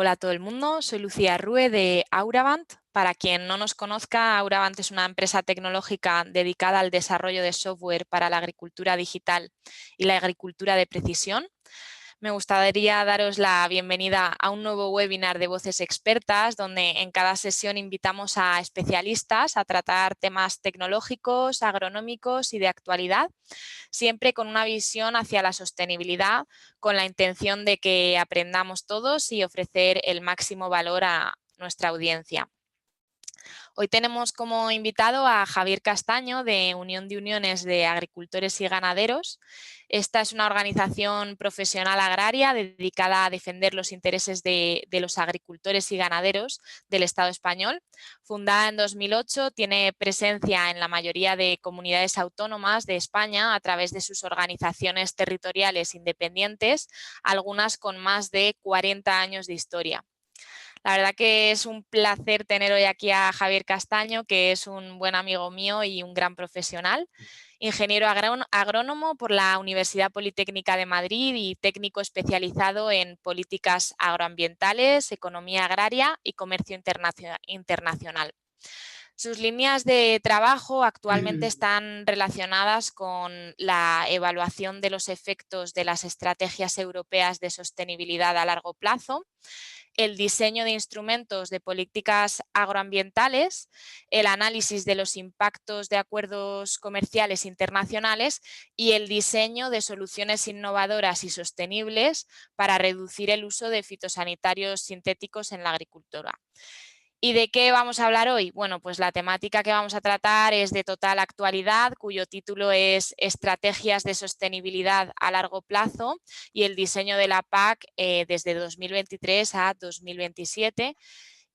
Hola a todo el mundo, soy Lucía Rue de Auravant. Para quien no nos conozca, Auravant es una empresa tecnológica dedicada al desarrollo de software para la agricultura digital y la agricultura de precisión. Me gustaría daros la bienvenida a un nuevo webinar de Voces Expertas, donde en cada sesión invitamos a especialistas a tratar temas tecnológicos, agronómicos y de actualidad, siempre con una visión hacia la sostenibilidad, con la intención de que aprendamos todos y ofrecer el máximo valor a nuestra audiencia. Hoy tenemos como invitado a Javier Castaño de Unión de Uniones de Agricultores y Ganaderos. Esta es una organización profesional agraria dedicada a defender los intereses de los agricultores y ganaderos del Estado español. Fundada en 2008, tiene presencia en la mayoría de comunidades autónomas de España a través de sus organizaciones territoriales independientes, algunas con más de 40 años de historia. La verdad que es un placer tener hoy aquí a Javier Castaño, que es un buen amigo mío y un gran profesional, ingeniero agrónomo por la Universidad Politécnica de Madrid y técnico especializado en políticas agroambientales, economía agraria y comercio internacional. Sus líneas de trabajo actualmente están relacionadas con la evaluación de los efectos de las estrategias europeas de sostenibilidad a largo plazo, el diseño de instrumentos de políticas agroambientales, el análisis de los impactos de acuerdos comerciales internacionales y el diseño de soluciones innovadoras y sostenibles para reducir el uso de fitosanitarios sintéticos en la agricultura. ¿Y de qué vamos a hablar hoy? Bueno, pues la temática que vamos a tratar es de total actualidad, cuyo título es Estrategias de sostenibilidad a largo plazo y el diseño de la PAC desde 2023 a 2027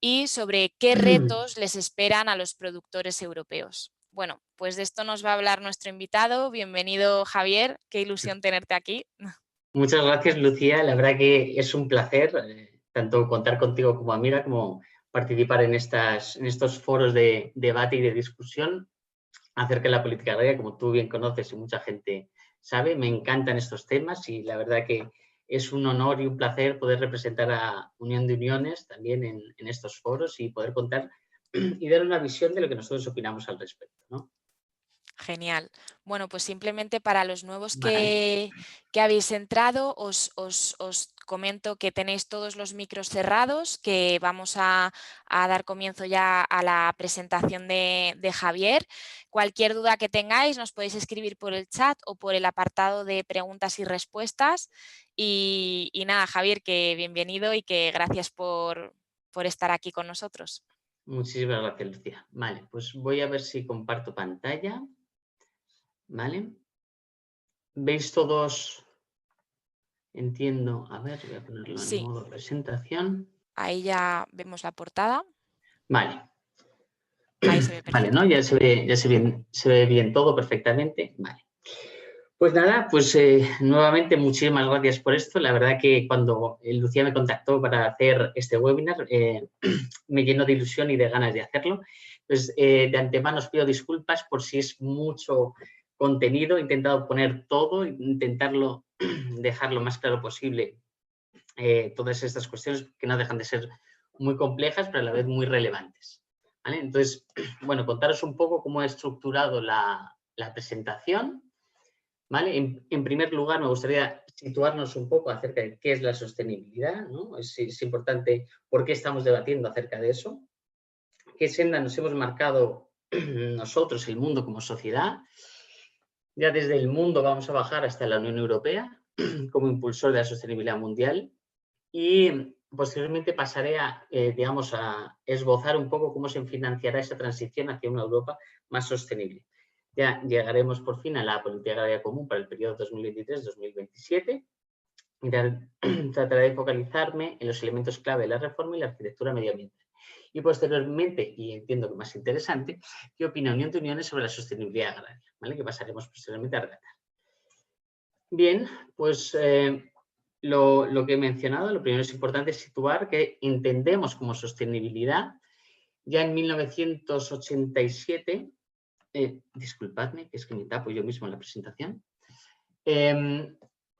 y sobre qué retos les esperan a los productores europeos. Bueno, pues de esto nos va a hablar nuestro invitado. Bienvenido, Javier. Qué ilusión tenerte aquí. Muchas gracias, Lucía. La verdad que es un placer tanto contar contigo como amiga, como participar en estos foros de debate y de discusión acerca de la política agraria, como tú bien conoces y mucha gente sabe. Me encantan estos temas y la verdad que es un honor y un placer poder representar a Unión de Uniones también en estos foros y poder contar y dar una visión de lo que nosotros opinamos al respecto, ¿no? Genial. Bueno, pues simplemente para los nuevos Vale. que habéis entrado, os comento que tenéis todos los micros cerrados, que vamos a dar comienzo ya a la presentación de Javier. Cualquier duda que tengáis nos podéis escribir por el chat o por el apartado de preguntas y respuestas. Y nada, Javier, que bienvenido y que gracias por estar aquí con nosotros. Muchísimas gracias, Lucía. Vale, pues voy a ver si comparto pantalla. ¿Vale? ¿Veis todos? Entiendo. A ver, voy a ponerlo en Sí, modo presentación. ahí ya vemos la portada. Vale. Ahí se ve Vale, ¿no? perfecto. Ya se ve bien todo perfectamente. Vale. Pues nada, pues nuevamente muchísimas gracias por esto. La verdad que cuando Lucía me contactó para hacer este webinar, me llenó de ilusión y de ganas de hacerlo. Pues de antemano os pido disculpas por si es mucho contenido. He intentado poner todo, intentarlo dejar lo más claro posible todas estas cuestiones que no dejan de ser muy complejas, pero a la vez muy relevantes. ¿Vale? Entonces, bueno, contaros un poco cómo he estructurado la presentación. ¿Vale? En primer lugar, me gustaría situarnos un poco acerca de qué es la sostenibilidad, ¿no? Es importante por qué estamos debatiendo acerca de eso, qué senda nos hemos marcado nosotros, el mundo como sociedad. Ya desde el mundo vamos a bajar hasta la Unión Europea como impulsor de la sostenibilidad mundial y posteriormente pasaré digamos, a esbozar un poco cómo se financiará esa transición hacia una Europa más sostenible. Ya llegaremos por fin a la política agraria común para el periodo 2023-2027 y trataré de focalizarme en los elementos clave de la reforma y la arquitectura medioambiental. Y posteriormente, y entiendo que más interesante, qué opina Unión de Uniones sobre la sostenibilidad agraria, ¿vale? Que pasaremos posteriormente a relatar. Bien, pues lo que he mencionado, lo primero es importante situar que entendemos como sostenibilidad ya en 1987, disculpadme, que es que me tapo yo mismo en la presentación, ya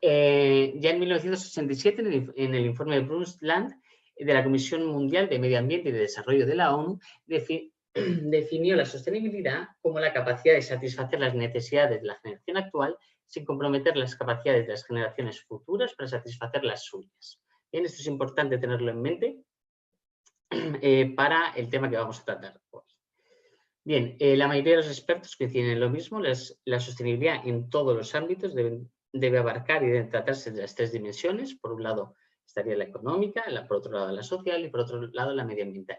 en 1987 en el informe de Brundtland de la Comisión Mundial de Medio Ambiente y de Desarrollo de la ONU definió la sostenibilidad como la capacidad de satisfacer las necesidades de la generación actual sin comprometer las capacidades de las generaciones futuras para satisfacer las suyas. Bien, esto es importante tenerlo en mente para el tema que vamos a tratar hoy. Bien, la mayoría de los expertos coinciden en lo mismo. La sostenibilidad en todos los ámbitos debe abarcar y debe tratarse de las tres dimensiones. Por un lado estaría la económica, por otro lado la social y por otro lado la medioambiental.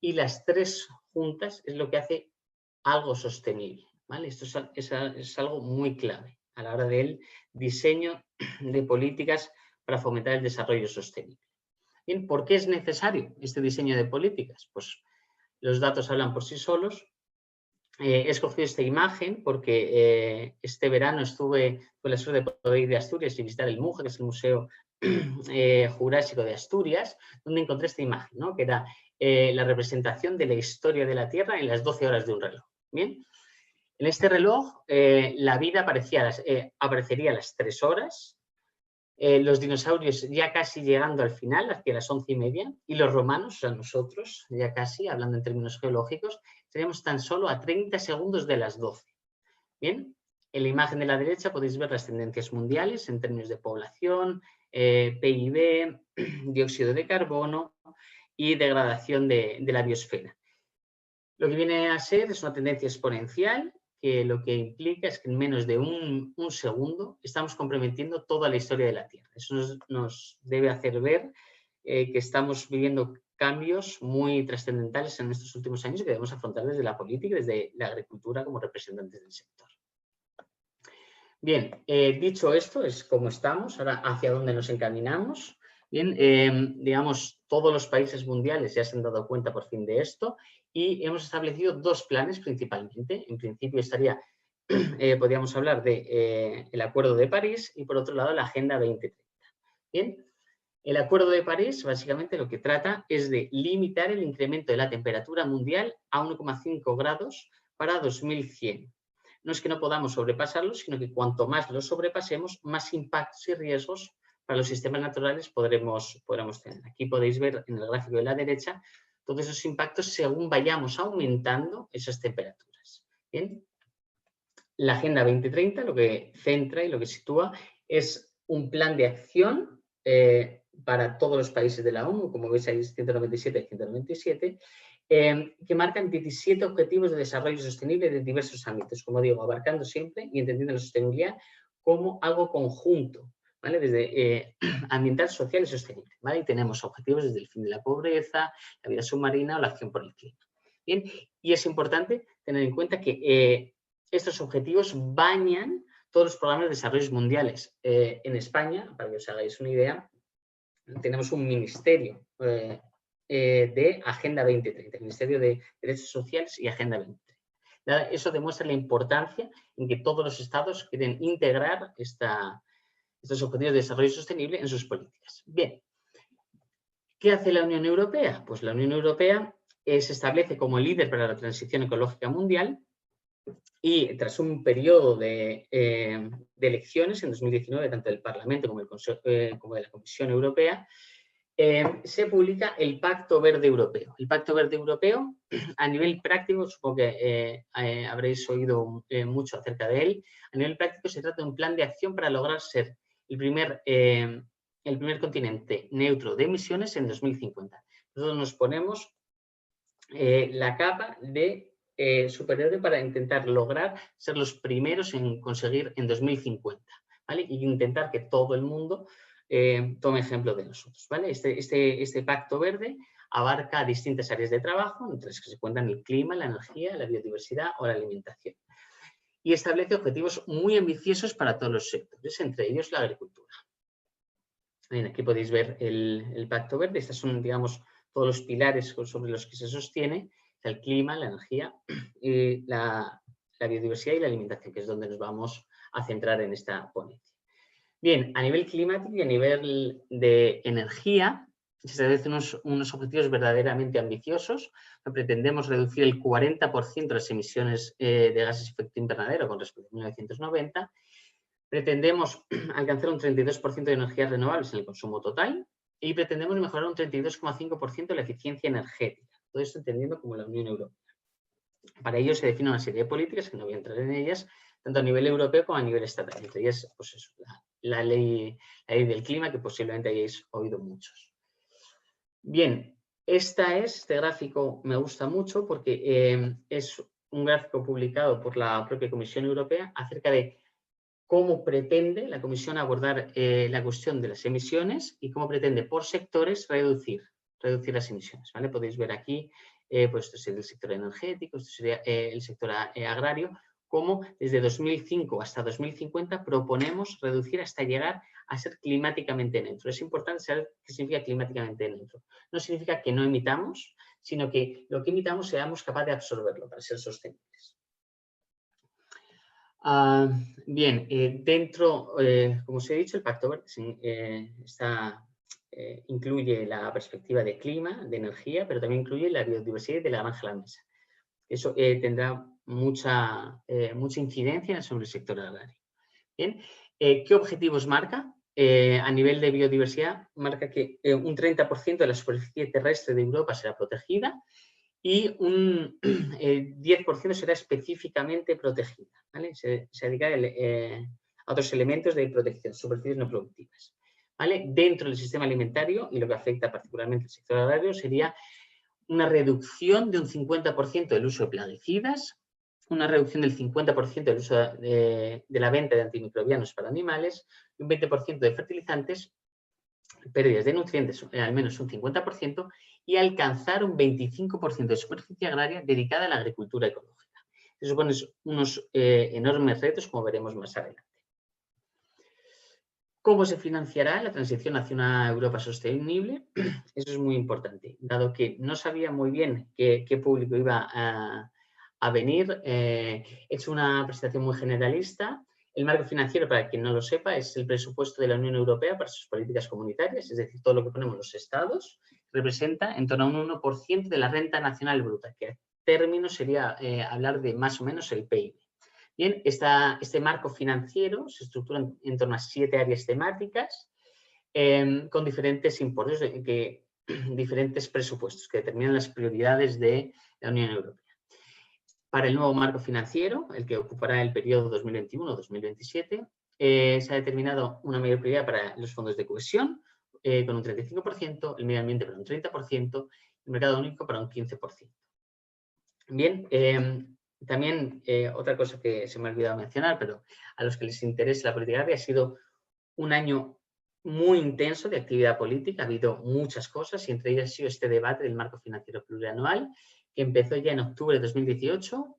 Y las tres juntas es lo que hace algo sostenible, ¿vale? Esto es algo muy clave a la hora del diseño de políticas para fomentar el desarrollo sostenible. Bien, ¿por qué es necesario este diseño de políticas? Pues los datos hablan por sí solos. He escogido esta imagen porque este verano tuve la suerte de poder ir a Asturias y visitar el MUJA, que es el Museo Jurásico de Asturias, donde encontré esta imagen, ¿no? Que era la representación de la historia de la Tierra en las 12 horas de un reloj. Bien, en este reloj la vida aparecería a las 3 horas, los dinosaurios ya casi llegando al final, hacia las 11:30, y los romanos, o sea, nosotros, ya casi, hablando en términos geológicos, estaríamos tan solo a 30 segundos de las 12. Bien, en la imagen de la derecha podéis ver las tendencias mundiales en términos de población, PIB, dióxido de carbono y degradación de la biosfera. Lo que viene a ser es una tendencia exponencial, que lo que implica es que en menos de un segundo estamos comprometiendo toda la historia de la Tierra. Eso nos debe hacer ver que estamos viviendo cambios muy trascendentales en estos últimos años que debemos afrontar desde la política y desde la agricultura como representantes del sector. Bien, dicho esto, es cómo estamos, ahora hacia dónde nos encaminamos. Bien, digamos, todos los países mundiales ya se han dado cuenta por fin de esto y hemos establecido dos planes principalmente. En principio podríamos hablar del Acuerdo de París y por otro lado la Agenda 2030. Bien, el Acuerdo de París básicamente lo que trata es de limitar el incremento de la temperatura mundial a 1,5 grados para 2100. No es que no podamos sobrepasarlo, sino que cuanto más lo sobrepasemos, más impactos y riesgos para los sistemas naturales podremos tener. Aquí podéis ver en el gráfico de la derecha todos esos impactos según vayamos aumentando esas temperaturas. Bien, la Agenda 2030 lo que centra y lo que sitúa es un plan de acción para todos los países de la ONU, como veis ahí 197 y 197, que marcan 17 objetivos de desarrollo sostenible de diversos ámbitos, como digo, abarcando siempre y entendiendo la sostenibilidad como algo conjunto, ¿vale? Desde ambiental, social y sostenible, ¿vale? Y tenemos objetivos desde el fin de la pobreza, la vida submarina o la acción por el clima. Bien, y es importante tener en cuenta que estos objetivos bañan todos los programas de desarrollo mundiales. En España, para que os hagáis una idea, tenemos un ministerio de Agenda 2030, el Ministerio de Derechos Sociales y Agenda 2030. Eso demuestra la importancia en que todos los estados quieren integrar estos objetivos de desarrollo sostenible en sus políticas. Bien, ¿qué hace la Unión Europea? Pues la Unión Europea se establece como líder para la transición ecológica mundial y tras un periodo de elecciones en 2019, tanto del Parlamento como de la Comisión Europea, se publica el Pacto Verde Europeo. El Pacto Verde Europeo, a nivel práctico, supongo que habréis oído mucho acerca de él, a nivel práctico se trata de un plan de acción para lograr ser el primer continente neutro de emisiones en 2050. Nosotros nos ponemos la capa de superior para intentar lograr ser los primeros en conseguir en 2050, ¿vale? Y intentar que todo el mundo tome ejemplo de nosotros, ¿vale? Este Pacto Verde abarca distintas áreas de trabajo, entre las que se cuentan el clima, la energía, la biodiversidad o la alimentación. Y establece objetivos muy ambiciosos para todos los sectores, entre ellos la agricultura. Bien, aquí podéis ver el Pacto Verde. Estos son, digamos, todos los pilares sobre los que se sostiene: el clima, la energía, la biodiversidad y la alimentación, que es donde nos vamos a centrar en esta ponencia. Bien, a nivel climático y a nivel de energía, se establecen unos objetivos verdaderamente ambiciosos. Pretendemos reducir el 40% de las emisiones de gases de efecto invernadero con respecto a 1990. Pretendemos alcanzar un 32% de energías renovables en el consumo total. y pretendemos mejorar un 32,5% la eficiencia energética. Todo esto entendiendo como la Unión Europea. Para ello se define una serie de políticas, que no voy a entrar en ellas, tanto a nivel europeo como a nivel estatal. Entre ellas, pues eso, la ley del clima, que posiblemente hayáis oído muchos. Bien, este gráfico me gusta mucho porque es un gráfico publicado por la propia Comisión Europea acerca de cómo pretende la Comisión abordar la cuestión de las emisiones y cómo pretende por sectores reducir las emisiones, ¿vale? Podéis ver aquí, pues esto sería el sector energético, esto sería el sector agrario, cómo desde 2005 hasta 2050 proponemos reducir hasta llegar a ser climáticamente neutro. Es importante saber qué significa climáticamente neutro. No significa que no emitamos, sino que lo que emitamos seamos capaces de absorberlo para ser sostenibles. Bien, dentro, como os he dicho, el Pacto Verde incluye la perspectiva de clima, de energía, pero también incluye la biodiversidad y de la granja a la mesa. Eso tendrá mucha incidencia sobre el sector agrario. Bien, ¿qué objetivos marca? A nivel de biodiversidad, marca que un 30% de la superficie terrestre de Europa será protegida y un 10% será específicamente protegida, ¿vale? Se dedica a otros elementos de protección, superficies no productivas, ¿vale? Dentro del sistema alimentario, y lo que afecta particularmente al sector agrario, sería una reducción de un 50% del uso de plaguicidas, una reducción del 50% del uso de la venta de antimicrobianos para animales, y un 20% de fertilizantes, pérdidas de nutrientes al menos un 50%, y alcanzar un 25% de superficie agraria dedicada a la agricultura ecológica. Eso supone unos enormes retos, como veremos más adelante. ¿Cómo se financiará la transición hacia una Europa sostenible? Eso es muy importante, dado que no sabía muy bien qué público iba a venir. He hecho una presentación muy generalista. El marco financiero, para quien no lo sepa, es el presupuesto de la Unión Europea para sus políticas comunitarias, es decir, todo lo que ponemos los estados, representa en torno a un 1% de la renta nacional bruta, que a término sería hablar de más o menos el PIB. Bien, este marco financiero se estructura en torno a 7 áreas temáticas con diferentes importes, diferentes presupuestos que determinan las prioridades de la Unión Europea. Para el nuevo marco financiero, el que ocupará el periodo 2021-2027, se ha determinado una mayor prioridad para los fondos de cohesión, con un 35%, el medio ambiente para un 30%, el mercado único para un 15%. Bien, también otra cosa que se me ha olvidado mencionar, pero a los que les interese la política agraria, ha sido un año muy intenso de actividad política. Ha habido muchas cosas y entre ellas ha sido este debate del marco financiero plurianual, que empezó ya en octubre de 2018,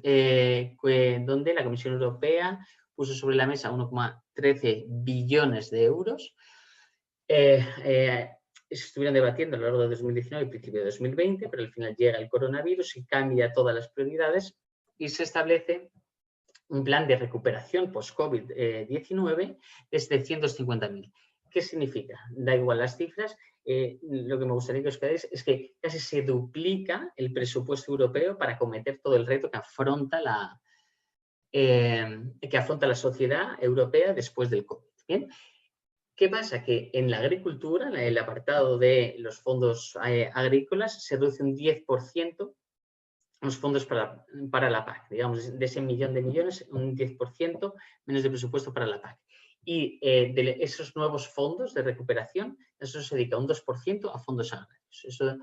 donde la Comisión Europea puso sobre la mesa 1,13 billones de euros. Se estuvieron debatiendo a lo largo de 2019 y principio de 2020, pero al final llega el coronavirus y cambia todas las prioridades y se establece un plan de recuperación post-COVID-19 de 750.000. ¿Qué significa? Da igual las cifras. Lo que me gustaría que os quedéis es que casi se duplica el presupuesto europeo para acometer todo el reto que afronta la sociedad europea después del COVID. ¿Bien? ¿Qué pasa? Que en la agricultura, en el apartado de los fondos agrícolas, se reduce un 10% los fondos para la PAC. Digamos, de ese millón de millones, un 10% menos de presupuesto para la PAC. Y de esos nuevos fondos de recuperación, eso se dedica un 2% a fondos agrarios. Eso,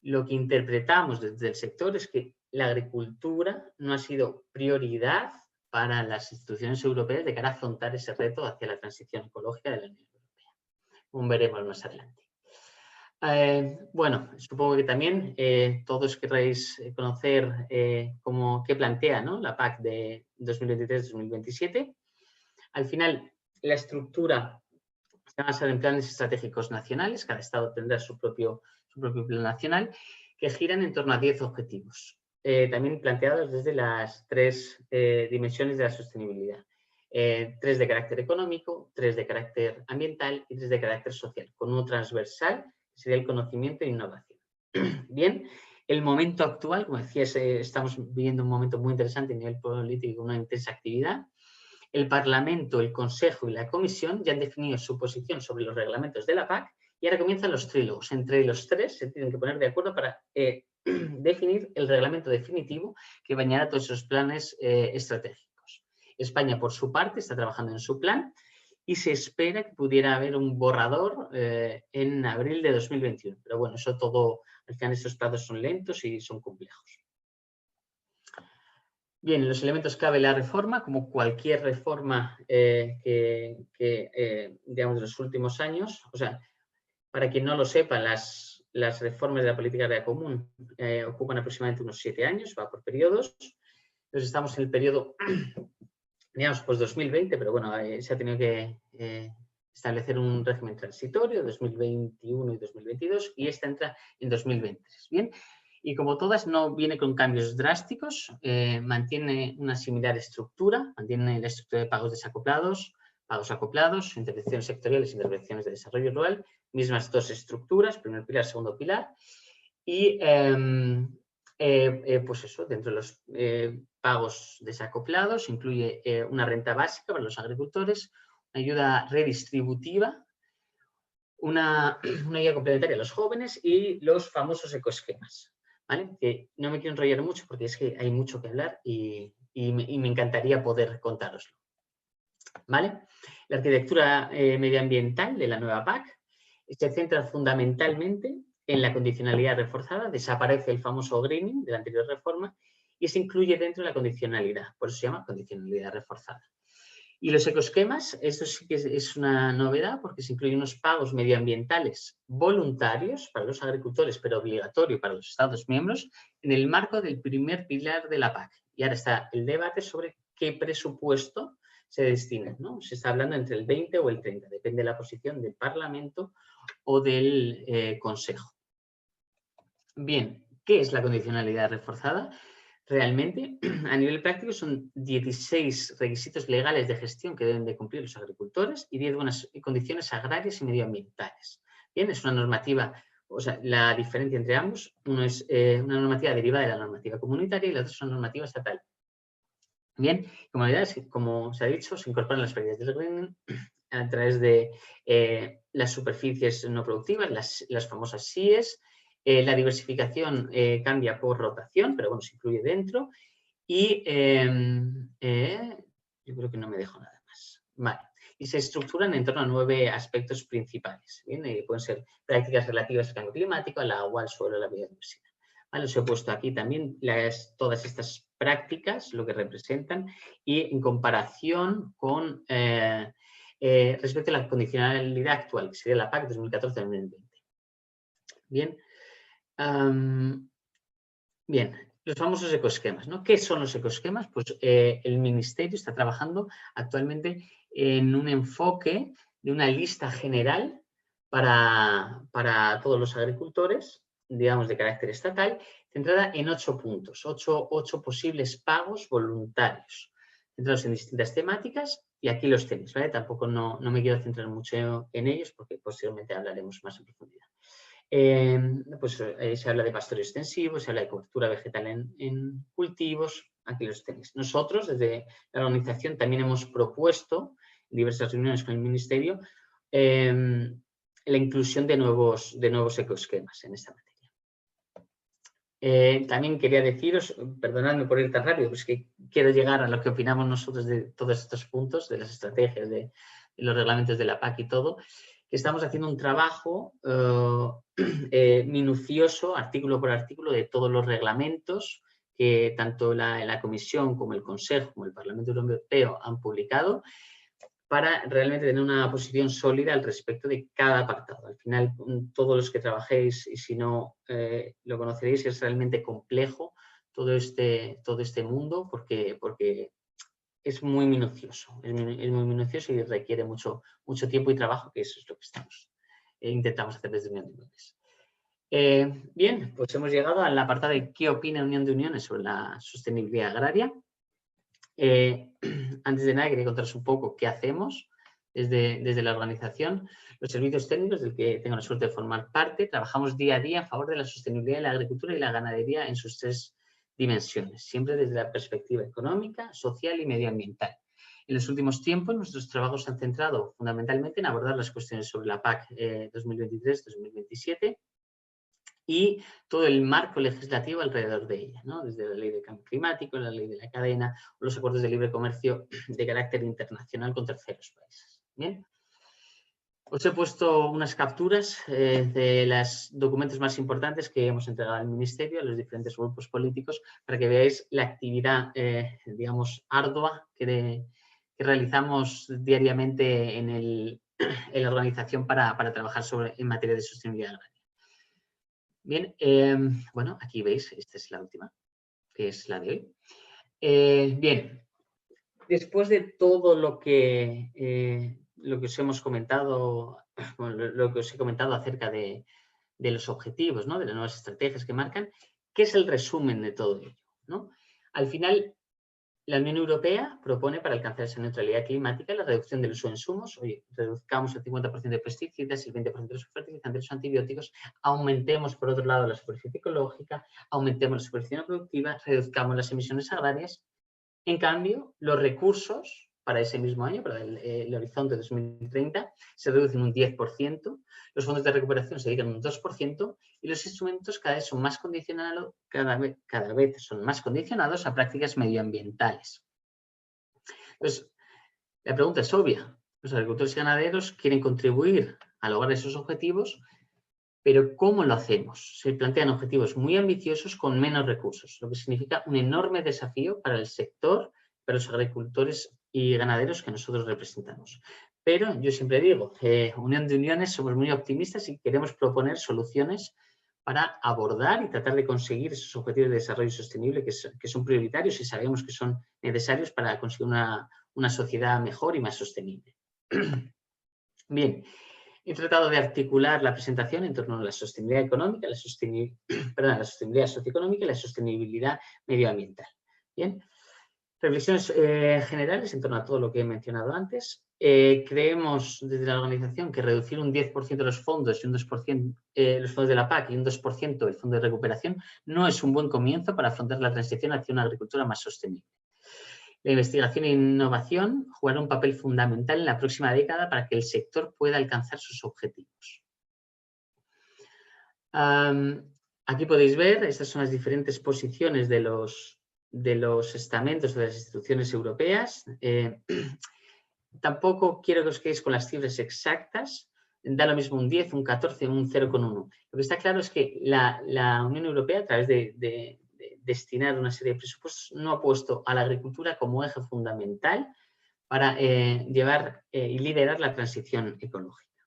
lo que interpretamos desde el sector es que la agricultura no ha sido prioridad para las instituciones europeas de cara a afrontar ese reto hacia la transición ecológica de la Unión Europea. Como veremos más adelante. Bueno, supongo que también todos querréis conocer qué plantea, ¿no?, la PAC de 2023-2027. Al final, la estructura se va a basar en planes estratégicos nacionales. Cada estado tendrá su propio plan nacional, que giran en torno a 10 objetivos, también planteados desde las 3 dimensiones de la sostenibilidad. 3 de carácter económico, 3 de carácter ambiental y 3 de carácter social, con uno transversal, que sería el conocimiento e innovación. Bien, el momento actual, como decías, estamos viviendo un momento muy interesante a nivel político, una intensa actividad. El Parlamento, el Consejo y la Comisión ya han definido su posición sobre los reglamentos de la PAC Y ahora comienzan los trílogos. Entre los tres se tienen que poner de acuerdo para definir el reglamento definitivo que bañará todos esos planes estratégicos. España, por su parte, está trabajando en su plan y se espera que pudiera haber un borrador en abril de 2021. Pero bueno, eso todo, al final estos plazos son lentos y son complejos. Bien, los elementos clave de la reforma, como cualquier reforma digamos, de los últimos años, o sea, para quien no lo sepa, las reformas de la política agraria común ocupan aproximadamente unos 7 años, va por periodos. Entonces estamos en el periodo, digamos, pues 2020, pero bueno, se ha tenido que establecer un régimen transitorio, 2021 y 2022, y esta entra en 2023. Bien, y como todas no viene con cambios drásticos, mantiene una similar estructura, mantiene la estructura de pagos desacoplados, pagos acoplados, intervenciones sectoriales, intervenciones de desarrollo rural, mismas dos estructuras, primer pilar, segundo pilar, y pues eso, dentro de los pagos desacoplados incluye una renta básica para los agricultores, una ayuda redistributiva, una ayuda complementaria a los jóvenes y los famosos ecoesquemas, ¿vale? Que no me quiero enrollar mucho porque es que hay mucho que hablar y me encantaría poder contároslo, ¿vale? La arquitectura medioambiental de la nueva PAC se centra fundamentalmente en la condicionalidad reforzada, desaparece el famoso greening de la anterior reforma y se incluye dentro de la condicionalidad, por eso se llama condicionalidad reforzada. Y los ecoesquemas, esto sí que es una novedad porque se incluyen unos pagos medioambientales voluntarios para los agricultores, pero obligatorio para los Estados miembros, en el marco del primer pilar de la PAC. Y ahora está el debate sobre qué presupuesto se destina, ¿no? Se está hablando entre el 20 o el 30, depende de la posición del Parlamento o del Consejo. Bien, ¿qué es la condicionalidad reforzada? Realmente, a nivel práctico, son 16 requisitos legales de gestión que deben de cumplir los agricultores y 10 buenas condiciones agrarias y medioambientales. Bien, es una normativa, o sea, la diferencia entre ambos, uno es una normativa derivada de la normativa comunitaria y la otra es una normativa estatal. Bien, como novedades, como se ha dicho, se incorporan las prácticas del greening a través de las superficies no productivas, las famosas SIES. La diversificación cambia por rotación, pero bueno, se incluye dentro. Y yo creo que no me dejo nada más. Vale. Y se estructuran en torno a 9 aspectos principales. ¿Bien? Pueden ser prácticas relativas al cambio climático, al agua, al suelo, a la biodiversidad. Vale, os he puesto aquí también todas estas prácticas, lo que representan, y en comparación con respecto a la condicionalidad actual, que sería la PAC 2014-2020. Bien. Bien, los famosos ecoesquemas, ¿no? ¿Qué son los ecoesquemas? Pues el Ministerio está trabajando actualmente en un enfoque de una lista general para todos los agricultores, digamos de carácter estatal, centrada en 8 puntos, 8 posibles pagos voluntarios, centrados en distintas temáticas, y aquí los tenéis, ¿vale? Tampoco no me quiero centrar mucho en ellos porque posteriormente hablaremos más en profundidad. Pues se habla de pastoreo extensivo, se habla de cobertura vegetal en cultivos, aquí los tenéis. Nosotros, desde la organización, también hemos propuesto en diversas reuniones con el Ministerio la inclusión de nuevos ecoesquemas en esta materia. También quería deciros, perdonadme por ir tan rápido, pues que quiero llegar a lo que opinamos nosotros de todos estos puntos, de las estrategias, de los reglamentos de la PAC y todo, que estamos haciendo un trabajo minucioso, artículo por artículo, de todos los reglamentos que tanto la Comisión como el Consejo como el Parlamento Europeo han publicado, para realmente tener una posición sólida al respecto de cada apartado. Al final, todos los que trabajéis, y si no lo conoceréis, es realmente complejo todo este mundo porque es muy minucioso, y requiere mucho tiempo y trabajo, que eso es lo que intentamos hacer desde Unión de Uniones. Bien, pues hemos llegado al apartado de qué opina Unión de Uniones sobre la sostenibilidad agraria. Antes de nada, quería contaros un poco qué hacemos desde la organización. Los servicios técnicos, del que tengo la suerte de formar parte, trabajamos día a día a favor de la sostenibilidad de la agricultura y la ganadería en sus 3 dimensiones, siempre desde la perspectiva económica, social y medioambiental. En los últimos tiempos, nuestros trabajos se han centrado fundamentalmente en abordar las cuestiones sobre la PAC 2023-2027 y todo el marco legislativo alrededor de ella, ¿no? Desde la ley de cambio climático, la ley de la cadena o los acuerdos de libre comercio de carácter internacional con terceros países. ¿Bien? Os he puesto unas capturas de los documentos más importantes que hemos entregado al Ministerio, a los diferentes grupos políticos, para que veáis la actividad, digamos, ardua que realizamos diariamente en la organización para trabajar en materia de sostenibilidad agraria. Bien, bueno, aquí veis, esta es la última, que es la de hoy. Bien, después de todo lo que os hemos comentado, lo que os he comentado acerca de los objetivos, ¿no? De las nuevas estrategias que marcan, ¿qué es el resumen de todo ello, ¿no? Al final, la Unión Europea propone para alcanzar esa neutralidad climática la reducción del uso de insumos. Oye, reduzcamos el 50% de pesticidas, el 20% de los fertilizantes, los antibióticos, aumentemos, por otro lado, la superficie ecológica, aumentemos la superficie no productiva, reduzcamos las emisiones agrarias. En cambio, los recursos para ese mismo año, para el horizonte 2030, se reducen un 10%, los fondos de recuperación se dedican un 2% y los instrumentos cada vez son más condicionados, cada vez son más condicionados a prácticas medioambientales. Entonces, la pregunta es obvia. Los agricultores y ganaderos quieren contribuir a lograr esos objetivos, pero ¿cómo lo hacemos? Se plantean objetivos muy ambiciosos con menos recursos, lo que significa un enorme desafío para el sector, para los agricultores y ganaderos que nosotros representamos. Pero yo siempre digo, Unión de Uniones, somos muy optimistas y queremos proponer soluciones para abordar y tratar de conseguir esos objetivos de desarrollo sostenible que son prioritarios y sabemos que son necesarios para conseguir una sociedad mejor y más sostenible. Bien. He tratado de articular la presentación en torno a la sostenibilidad económica, la sostenibilidad socioeconómica y la sostenibilidad medioambiental. Bien, reflexiones generales en torno a todo lo que he mencionado antes. Creemos desde la organización que reducir un 10% de los fondos y un 2% los fondos de la PAC y un 2% el fondo de recuperación no es un buen comienzo para afrontar la transición hacia una agricultura más sostenible. La investigación e innovación jugará un papel fundamental en la próxima década para que el sector pueda alcanzar sus objetivos. Aquí podéis ver, estas son las diferentes posiciones de los estamentos de las instituciones europeas. Tampoco quiero que os quedéis con las cifras exactas. Da lo mismo un 10, un 14, un 0,1. Lo que está claro es que la Unión Europea, a través de destinar una serie de presupuestos, no ha puesto a la agricultura como eje fundamental para llevar y liderar la transición ecológica.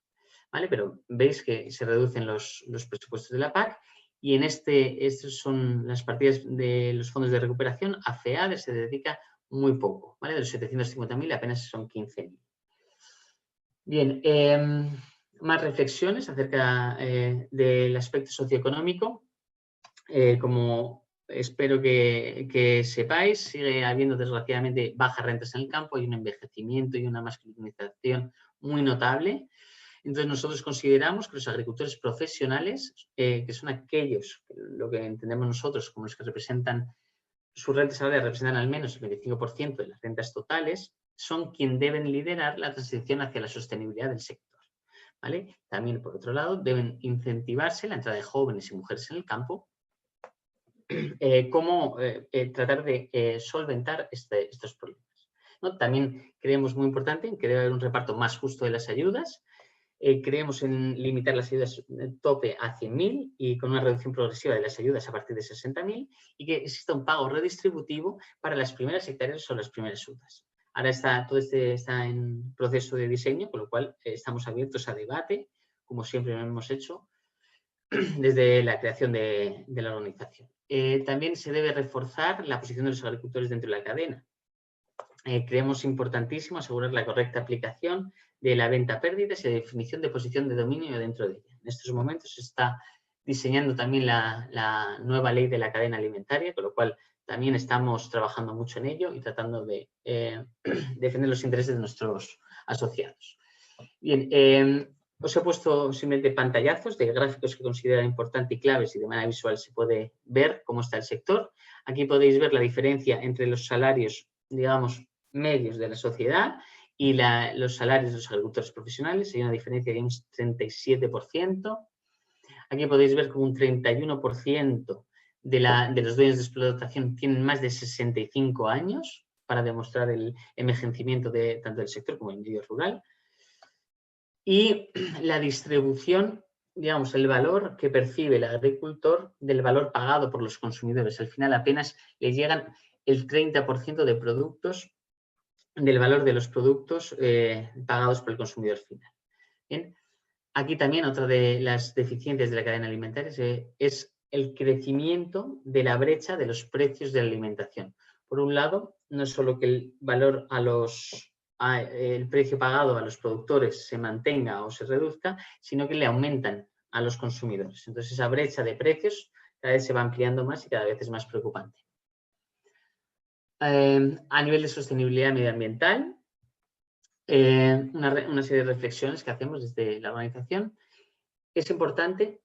¿Vale? Pero veis que se reducen los presupuestos de la PAC y en estas son las partidas de los fondos de recuperación. A FEADER se dedica muy poco, ¿vale? De los 750.000 apenas son 15.000. Bien, más reflexiones acerca del aspecto socioeconómico. Como espero que sepáis, sigue habiendo desgraciadamente bajas rentas en el campo, hay un envejecimiento y una masculinización muy notable. Entonces nosotros consideramos que los agricultores profesionales, que son aquellos, lo que entendemos nosotros como los que representan, sus rentas salariales representan al menos el 25% de las rentas totales, son quienes deben liderar la transición hacia la sostenibilidad del sector. ¿Vale? También, por otro lado, deben incentivarse la entrada de jóvenes y mujeres en el campo, cómo tratar de solventar estos problemas, ¿no? También creemos muy importante en que debe haber un reparto más justo de las ayudas. Creemos en limitar las ayudas tope a 100.000 y con una reducción progresiva de las ayudas a partir de 60.000 y que exista un pago redistributivo para las primeras hectáreas o las primeras udas. Ahora todo está en proceso de diseño, con lo cual estamos abiertos a debate, como siempre lo hemos hecho, desde la creación de la organización. También se debe reforzar la posición de los agricultores dentro de la cadena. Creemos importantísimo asegurar la correcta aplicación de la venta a pérdidas y la definición de posición de dominio dentro de ella. En estos momentos se está diseñando también la nueva ley de la cadena alimentaria, con lo cual también estamos trabajando mucho en ello y tratando de defender los intereses de nuestros asociados. Bien, os he puesto simplemente pantallazos de gráficos que considero importantes y claves y de manera visual se puede ver cómo está el sector. Aquí podéis ver la diferencia entre los salarios, digamos, medios de la sociedad y los salarios de los agricultores profesionales. Hay una diferencia de un 37%. Aquí podéis ver como un 31% de los dueños de explotación tienen más de 65 años, para demostrar el envejecimiento tanto del sector como del medio rural. Y la distribución, digamos, el valor que percibe el agricultor del valor pagado por los consumidores. Al final apenas le llegan el 30% de productos, del valor de los productos pagados por el consumidor final. Bien. Aquí también otra de las deficiencias de la cadena alimentaria es el crecimiento de la brecha de los precios de la alimentación. Por un lado, no es solo que el valor el precio pagado a los productores se mantenga o se reduzca, sino que le aumentan a los consumidores. Entonces, esa brecha de precios cada vez se va ampliando más y cada vez es más preocupante. A nivel de sostenibilidad medioambiental, una serie de reflexiones que hacemos desde la organización. Es importante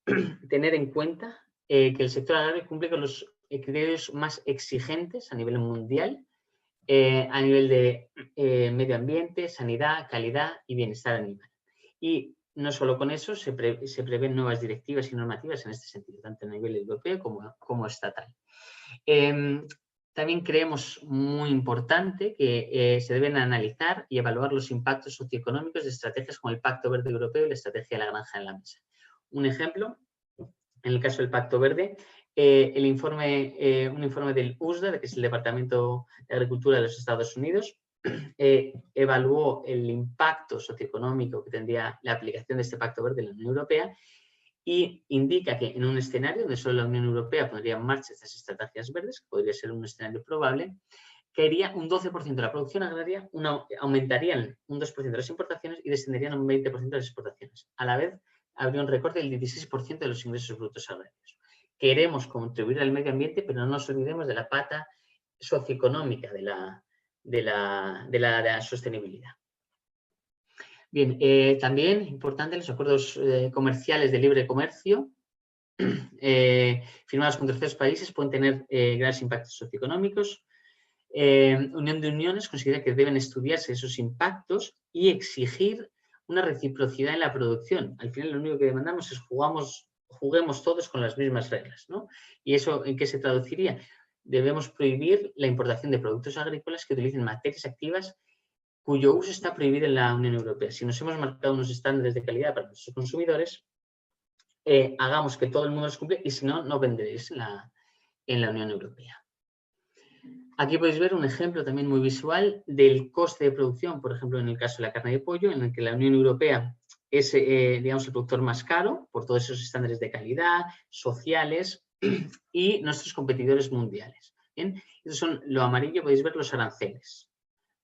tener en cuenta que el sector agrario cumple con los criterios más exigentes a nivel mundial, a nivel de medio ambiente, sanidad, calidad y bienestar animal. Y no solo con eso, se prevén nuevas directivas y normativas en este sentido, tanto a nivel europeo como estatal. También creemos muy importante que se deben analizar y evaluar los impactos socioeconómicos de estrategias como el Pacto Verde Europeo y la Estrategia de la Granja en la Mesa. Un ejemplo, en el caso del Pacto Verde, un informe del USDA, que es el Departamento de Agricultura de los Estados Unidos, evaluó el impacto socioeconómico que tendría la aplicación de este Pacto Verde en la Unión Europea y indica que en un escenario donde solo la Unión Europea pondría en marcha estas estrategias verdes, que podría ser un escenario probable, caería un 12% de la producción agraria, aumentarían un 2% de las importaciones y descenderían un 20% de las exportaciones. A la vez, habría un recorte del 16% de los ingresos brutos agrarios. Queremos contribuir al medio ambiente, pero no nos olvidemos de la pata socioeconómica de la sostenibilidad. Bien, también importante los acuerdos comerciales de libre comercio firmados con terceros países pueden tener grandes impactos socioeconómicos. Unión de Uniones considera que deben estudiarse esos impactos y exigir una reciprocidad en la producción. Al final lo único que demandamos es juguemos todos con las mismas reglas, ¿no? ¿Y eso en qué se traduciría? Debemos prohibir la importación de productos agrícolas que utilicen materias activas cuyo uso está prohibido en la Unión Europea. Si nos hemos marcado unos estándares de calidad para nuestros consumidores, hagamos que todo el mundo los cumple y si no, no vendréis en la Unión Europea. Aquí podéis ver un ejemplo también muy visual del coste de producción, por ejemplo, en el caso de la carne de pollo, en el que la Unión Europea es, digamos, el productor más caro por todos esos estándares de calidad, sociales y nuestros competidores mundiales. ¿Bien? Estos son lo amarillo, podéis ver los aranceles.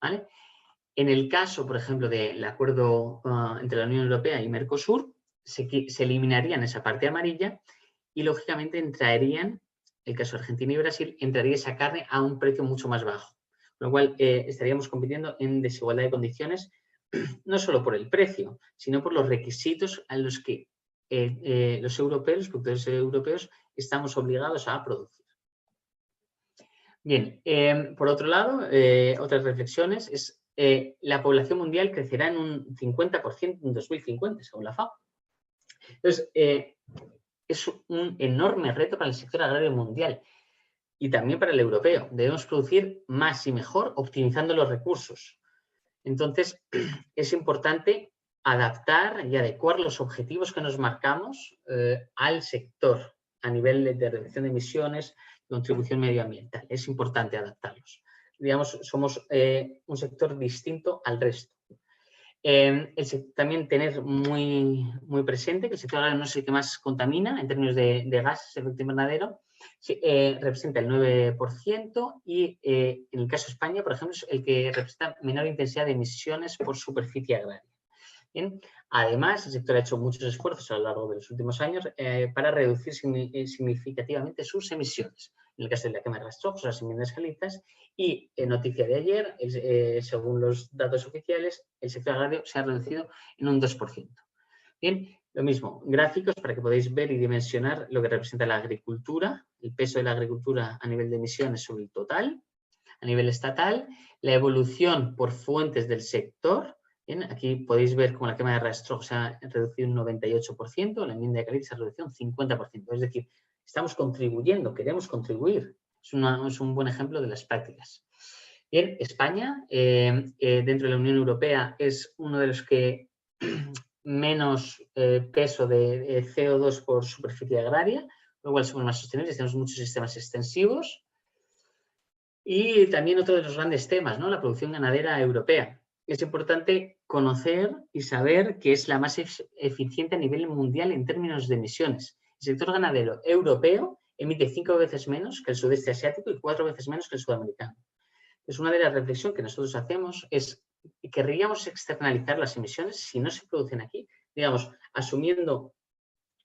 ¿Vale? En el caso, por ejemplo, del acuerdo entre la Unión Europea y Mercosur, se eliminarían esa parte amarilla y, lógicamente, entrarían, el caso de Argentina y Brasil, entraría esa carne a un precio mucho más bajo. Con lo cual, estaríamos compitiendo en desigualdad de condiciones, no solo por el precio, sino por los requisitos a los que los productores europeos, estamos obligados a producir. Bien, por otro lado, otras reflexiones es la población mundial crecerá en un 50% en 2050, según la FAO. Entonces, es un enorme reto para el sector agrario mundial y también para el europeo. Debemos producir más y mejor optimizando los recursos. Entonces, es importante adaptar y adecuar los objetivos que nos marcamos al sector a nivel de reducción de emisiones y contribución medioambiental. Es importante adaptarlos. Digamos, somos un sector distinto al resto. También tener muy presente que el sector agrario no es el que más contamina en términos de gases de efecto invernadero, representa el 9% y en el caso de España, por ejemplo, es el que representa menor intensidad de emisiones por superficie agraria. Bien. Además, el sector ha hecho muchos esfuerzos a lo largo de los últimos años para reducir significativamente sus emisiones. En el caso de la quema de rastrojos, las enmiendas calizas y noticia de ayer, según los datos oficiales, el sector agrario se ha reducido en un 2%. Bien, lo mismo, gráficos para que podáis ver y dimensionar lo que representa la agricultura, el peso de la agricultura a nivel de emisiones sobre el total. a nivel estatal, la evolución por fuentes del sector. Bien, aquí podéis ver cómo la quema de rastro se ha reducido un 98%, la enmienda de Carich se ha reducido un 50%. Es decir, estamos contribuyendo, queremos contribuir. Es un buen ejemplo de las prácticas. Bien, España, dentro de la Unión Europea, es uno de los que menos peso de CO2 por superficie agraria, con lo cual somos más sostenibles, tenemos muchos sistemas extensivos. Y también otro de los grandes temas, ¿no? La producción ganadera europea. Es importante conocer y saber que es la más eficiente a nivel mundial en términos de emisiones. El sector ganadero europeo emite 5 veces menos que el sudeste asiático y 4 veces menos que el sudamericano. Es una de las reflexiones que nosotros hacemos, es que querríamos externalizar las emisiones si no se producen aquí, digamos, asumiendo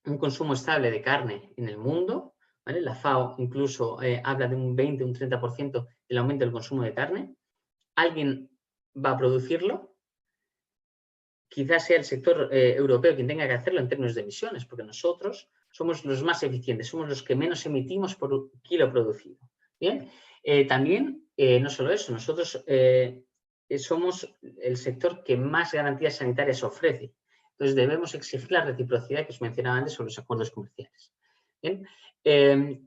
un consumo estable de carne en el mundo, ¿vale? La FAO incluso habla de un 20, un 30% del aumento del consumo de carne. Alguien va a producirlo. Quizás sea el sector europeo quien tenga que hacerlo en términos de emisiones, porque nosotros somos los más eficientes, somos los que menos emitimos por kilo producido. Bien, también, no solo eso, nosotros somos el sector que más garantías sanitarias ofrece. Entonces, debemos exigir la reciprocidad que os mencionaba antes sobre los acuerdos comerciales. Bien,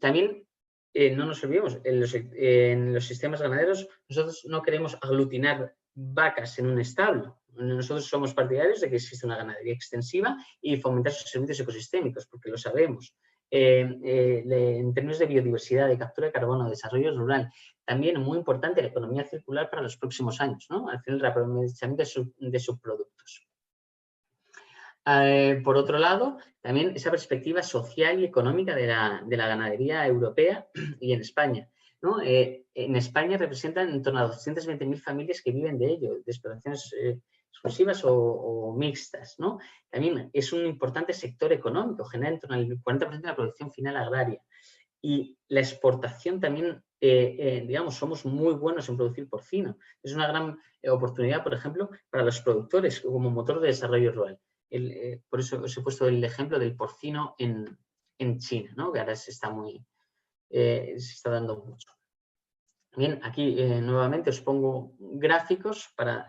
también, no nos olvidemos, en los sistemas ganaderos nosotros no queremos aglutinar vacas en un establo. Nosotros somos partidarios de que existe una ganadería extensiva y fomentar sus servicios ecosistémicos, porque lo sabemos. En términos de biodiversidad, de captura de carbono, desarrollo rural, también muy importante la economía circular para los próximos años, ¿no? Al final, el reaprovechamiento de subproductos. Por otro lado, también esa perspectiva social y económica de la ganadería europea y en España, ¿no? En España representan en torno a 220.000 familias que viven de ello, de explotaciones exclusivas o mixtas, ¿no? También es un importante sector económico, genera en torno al 40% de la producción final agraria. Y la exportación también, digamos, somos muy buenos en producir porcino. Es una gran oportunidad, por ejemplo, para los productores como motor de desarrollo rural. Por eso os he puesto el ejemplo del porcino en China, ¿no? Que ahora se está dando mucho. Bien, aquí nuevamente os pongo gráficos para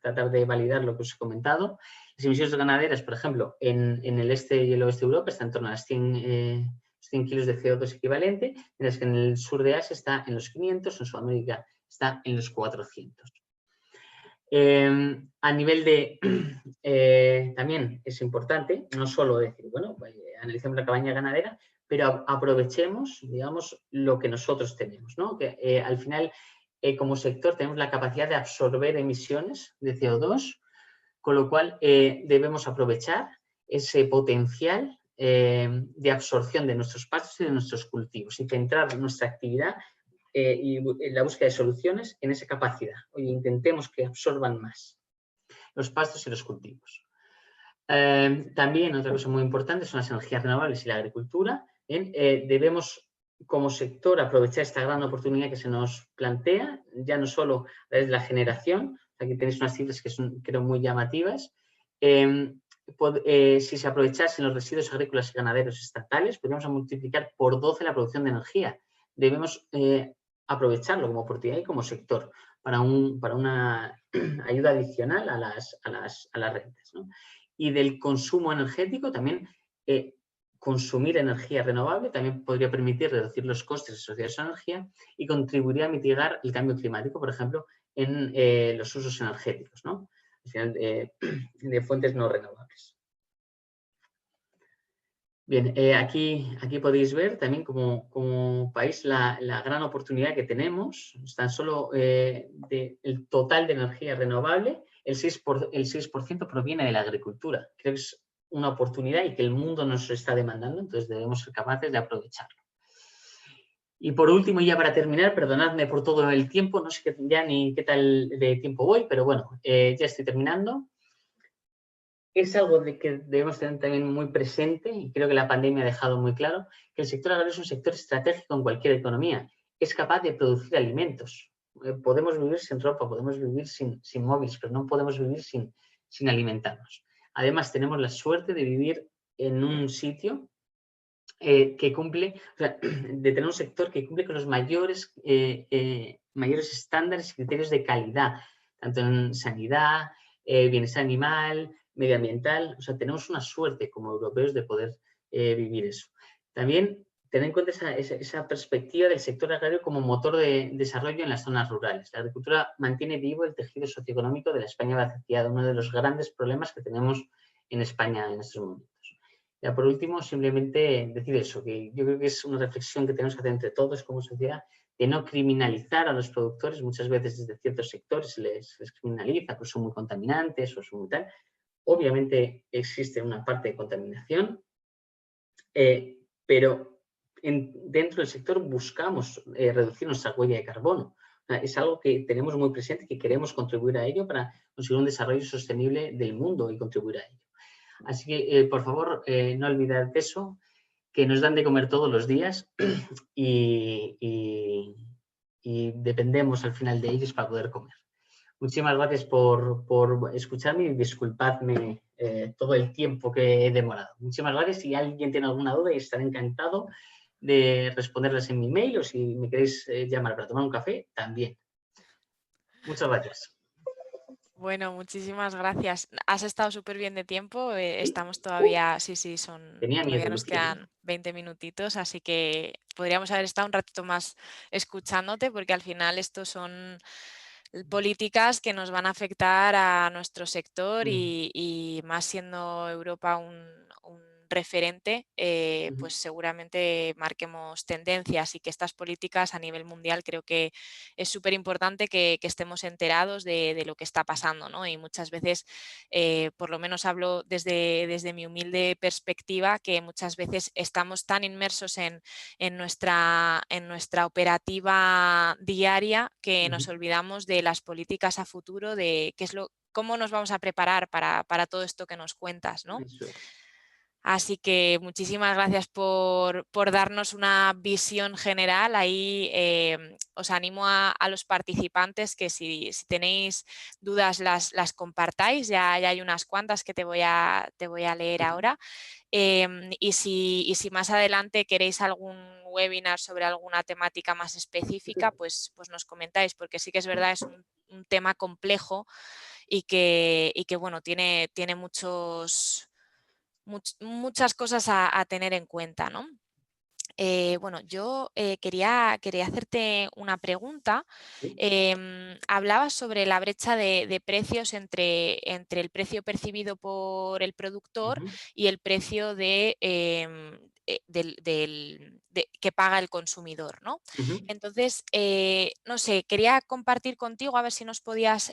tratar de validar lo que os he comentado. Las emisiones ganaderas, por ejemplo, en el este y el oeste de Europa están en torno a las 100 kilos de CO2 equivalente, mientras que en el sur de Asia está en los 500, en Sudamérica está en los 400. A nivel de, también es importante, no solo decir, bueno, pues, analicemos la cabaña ganadera, pero aprovechemos, digamos, lo que nosotros tenemos, ¿no? Que al final, como sector, tenemos la capacidad de absorber emisiones de CO2, con lo cual debemos aprovechar ese potencial de absorción de nuestros pastos y de nuestros cultivos y centrar nuestra actividad y la búsqueda de soluciones en esa capacidad. Oye, intentemos que absorban más los pastos y los cultivos. También otra cosa muy importante son las energías renovables y la agricultura. Debemos, como sector, aprovechar esta gran oportunidad que se nos plantea, ya no solo a través de la generación, aquí tenéis unas cifras que son, creo, muy llamativas. Si se aprovechasen los residuos agrícolas y ganaderos estatales, podríamos multiplicar por 12 la producción de energía. Debemos aprovecharlo como oportunidad y como sector para una ayuda adicional a las rentas, ¿no? Y del consumo energético también, consumir energía renovable también podría permitir reducir los costes asociados a la energía y contribuiría a mitigar el cambio climático, por ejemplo, en los usos energéticos, ¿no? Al final, de fuentes no renovables. Bien, aquí podéis ver también como país la gran oportunidad que tenemos. Tan solo el total de energía renovable, el 6% proviene de la agricultura. Creo que es una oportunidad y que el mundo nos está demandando, entonces debemos ser capaces de aprovecharlo. Y por último, ya para terminar, perdonadme por todo el tiempo, no sé ya ni qué tal de tiempo voy, pero bueno, ya estoy terminando. Es algo de que debemos tener también muy presente, y creo que la pandemia ha dejado muy claro, que el sector agrario es un sector estratégico en cualquier economía. Es capaz de producir alimentos. Podemos vivir sin ropa, podemos vivir sin móviles, pero no podemos vivir sin alimentarnos. Además, tenemos la suerte de vivir en un sitio que cumple, o sea, de tener un sector que cumple con los mayores estándares y criterios de calidad, tanto en sanidad, bienestar animal, medioambiental. O sea, tenemos una suerte como europeos de poder vivir eso. También tener en cuenta esa perspectiva del sector agrario como motor de desarrollo en las zonas rurales. La agricultura mantiene vivo el tejido socioeconómico de la España vaciada, uno de los grandes problemas que tenemos en España en estos momentos. Ya por último, simplemente decir eso, que yo creo que es una reflexión que tenemos que hacer entre todos como sociedad, de no criminalizar a los productores. Muchas veces desde ciertos sectores se les criminaliza, pues son muy contaminantes o son muy tal. Obviamente existe una parte de contaminación, pero dentro del sector buscamos reducir nuestra huella de carbono. O sea, es algo que tenemos muy presente y que queremos contribuir a ello para conseguir un desarrollo sostenible del mundo y contribuir a ello. Así que, por favor, no olvidad eso, que nos dan de comer todos los días y dependemos al final de ellos para poder comer. Muchísimas gracias por escucharme y disculpadme todo el tiempo que he demorado. Muchísimas gracias. Si alguien tiene alguna duda, estaré encantado de responderles en mi mail, o si me queréis llamar para tomar un café, también. Muchas gracias. Bueno, muchísimas gracias. Has estado súper bien de tiempo. ¿Sí? Estamos todavía, sí, Tenía todavía miedo, nos Lucía. quedan 20 minutitos, así que podríamos haber estado un ratito más escuchándote, porque al final estos son políticas que nos van a afectar a nuestro sector y más siendo Europa un referente, pues seguramente marquemos tendencias, y que estas políticas a nivel mundial, creo que es súper importante que estemos enterados de lo que está pasando, ¿no? Y muchas veces, por lo menos hablo desde mi humilde perspectiva, que muchas veces estamos tan inmersos en nuestra operativa diaria que nos olvidamos de las políticas a futuro, de cómo nos vamos a preparar para todo esto que nos cuentas, ¿no? Eso es. Así que muchísimas gracias por darnos una visión general. Ahí os animo a los participantes que si tenéis dudas las compartáis. Ya hay unas cuantas que te voy a leer ahora. Y si más adelante queréis algún webinar sobre alguna temática más específica, pues nos comentáis, porque sí que es verdad, es un tema complejo y que bueno, tiene muchas cosas a tener en cuenta, ¿no? Bueno, yo quería hacerte una pregunta. ¿Sí? Hablabas sobre la brecha de precios entre el precio percibido por el productor y el precio que paga el consumidor, ¿no? Entonces, no sé, quería compartir contigo, a ver si nos podías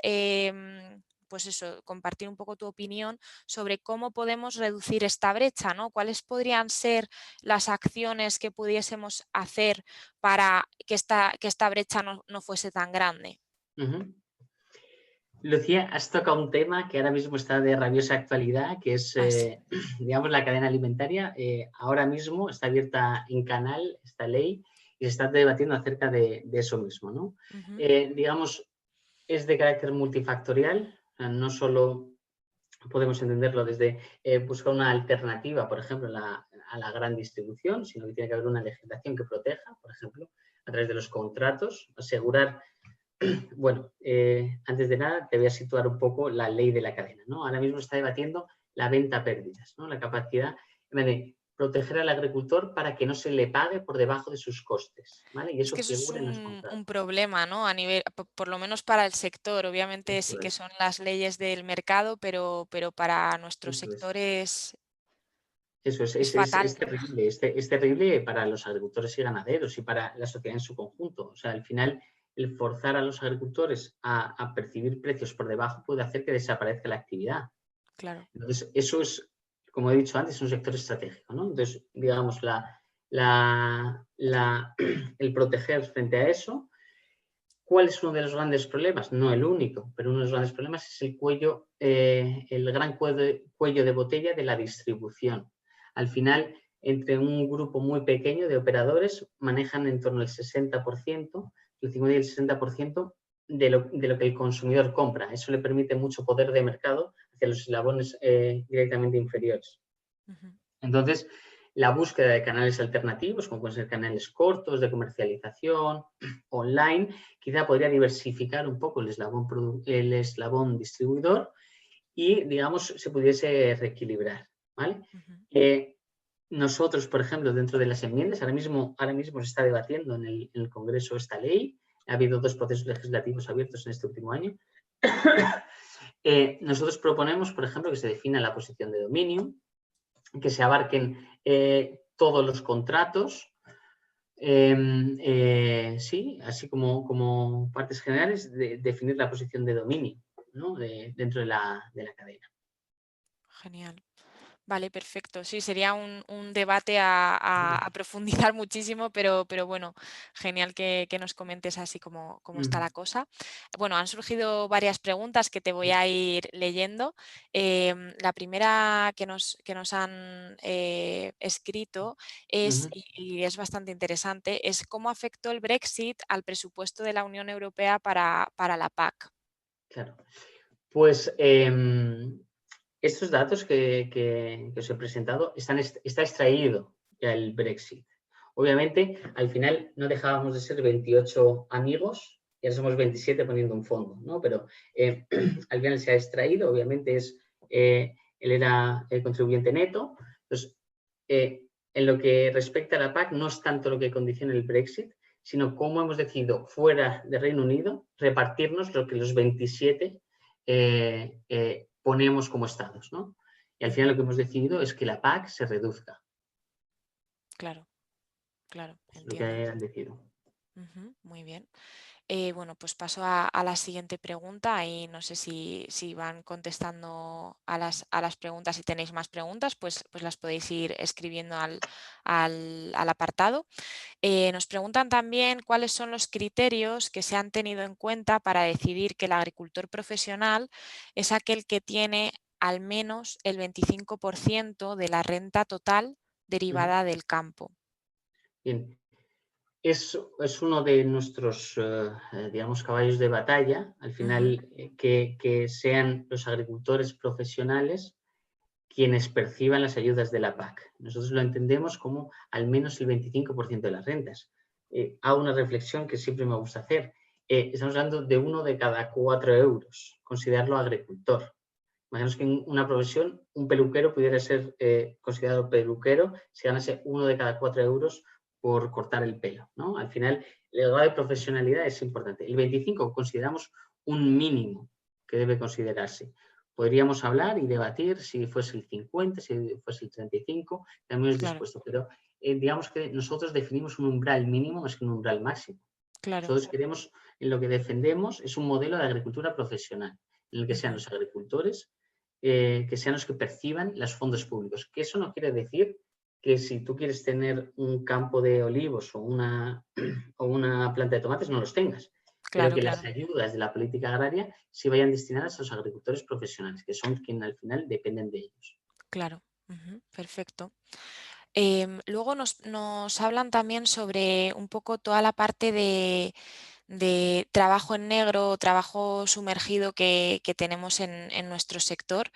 pues eso, compartir un poco tu opinión sobre cómo podemos reducir esta brecha, ¿no? ¿Cuáles podrían ser las acciones que pudiésemos hacer para que esta brecha no fuese tan grande? Lucía, has tocado un tema que ahora mismo está de rabiosa actualidad, que es, Así. digamos, la cadena alimentaria. Ahora mismo está abierta en canal esta ley y se está debatiendo acerca de eso mismo, ¿no? Digamos, es de carácter multifactorial. O sea, no solo podemos entenderlo desde buscar una alternativa, por ejemplo, a la gran distribución, sino que tiene que haber una legislación que proteja, por ejemplo, a través de los contratos, asegurar. Bueno, antes de nada te voy a situar un poco la ley de la cadena, ¿no? Ahora mismo está debatiendo la venta a pérdidas, ¿no? La capacidad de proteger al agricultor para que no se le pague por debajo de sus costes, ¿vale? Y Es eso que eso es figura en los un contratos. problema, ¿no? A nivel, por lo menos para el sector. Obviamente sí Eso que es, son las leyes del mercado, pero para nuestro eso es. sector Eso es fatal. es terrible, es terrible para los agricultores y ganaderos y para la sociedad en su conjunto. O sea, al final, el forzar a los agricultores a percibir precios por debajo puede hacer que desaparezca la actividad. Claro. Entonces, eso es, como he dicho antes, un sector estratégico, ¿no? Entonces, digamos, el proteger frente a eso. ¿Cuál es uno de los grandes problemas? No el único, pero uno de los grandes problemas es el gran cuello de botella de la distribución. Al final, entre un grupo muy pequeño de operadores manejan en torno al 60%, el 50 y el 60% de lo que el consumidor compra. Eso le permite mucho poder de mercado hacia los eslabones directamente inferiores. Entonces, la búsqueda de canales alternativos, como pueden ser canales cortos de comercialización, online, quizá podría diversificar un poco el eslabón distribuidor y, digamos, se pudiese reequilibrar, ¿vale? Nosotros, por ejemplo, dentro de las enmiendas, ahora mismo se está debatiendo en el Congreso esta ley. Ha habido 2 procesos legislativos abiertos en este último año. Nosotros proponemos, por ejemplo, que se defina la posición de dominio, que se abarquen todos los contratos, sí, así como partes generales, definir la posición de dominio, ¿no? Dentro de la cadena. Genial. Vale, perfecto. Sí, sería un debate a profundizar muchísimo, pero bueno, genial que nos comentes así como está la cosa. Bueno, han surgido varias preguntas que te voy a ir leyendo. La primera que nos han escrito es, y es bastante interesante, es cómo afectó el Brexit al presupuesto de la Unión Europea para la PAC. Claro. Pues estos datos que os he presentado está extraído ya el Brexit. Obviamente, al final no dejábamos de ser 28 amigos, y ahora somos 27 poniendo un fondo, ¿no? Pero al final se ha extraído, obviamente él era el contribuyente neto. Entonces, en lo que respecta a la PAC, no es tanto lo que condiciona el Brexit, sino cómo hemos decidido fuera de Reino Unido repartirnos lo que los 27 ponemos como estados, ¿no? Y al final lo que hemos decidido es que la PAC se reduzca. Claro, claro, Es lo entiendo. que han decidido. Muy bien. Bueno, pues paso a la siguiente pregunta y no sé si van contestando a las preguntas. Si tenéis más preguntas, pues las podéis ir escribiendo al apartado. Nos preguntan también cuáles son los criterios que se han tenido en cuenta para decidir que el agricultor profesional es aquel que tiene al menos el 25% de la renta total derivada del campo. Bien. Es uno de nuestros, digamos, caballos de batalla, al final, que sean los agricultores profesionales quienes perciban las ayudas de la PAC. Nosotros lo entendemos como al menos el 25% de las rentas. Hago una reflexión que siempre me gusta hacer. Estamos hablando de 1 de cada 4 euros, considerarlo agricultor. Imaginaos que en una profesión un peluquero pudiera ser considerado peluquero si ganase 1 de cada 4 euros por cortar el pelo, ¿no? Al final, el grado de profesionalidad es importante. El 25 consideramos un mínimo que debe considerarse. Podríamos hablar y debatir si fuese el 50, si fuese el 35, también es dispuesto, pero digamos que nosotros definimos un umbral mínimo más que un umbral máximo. Claro. Nosotros queremos, en lo que defendemos, es un modelo de agricultura profesional, en el que sean los agricultores que sean los que perciban los fondos públicos. Que eso no quiere decir que si tú quieres tener un campo de olivos o una planta de tomates no los tengas, pero que las ayudas de la política agraria sí vayan destinadas a los agricultores profesionales, que son quienes al final dependen de ellos. Claro, perfecto. Luego nos hablan también sobre un poco toda la parte de trabajo en negro, trabajo sumergido que tenemos en nuestro sector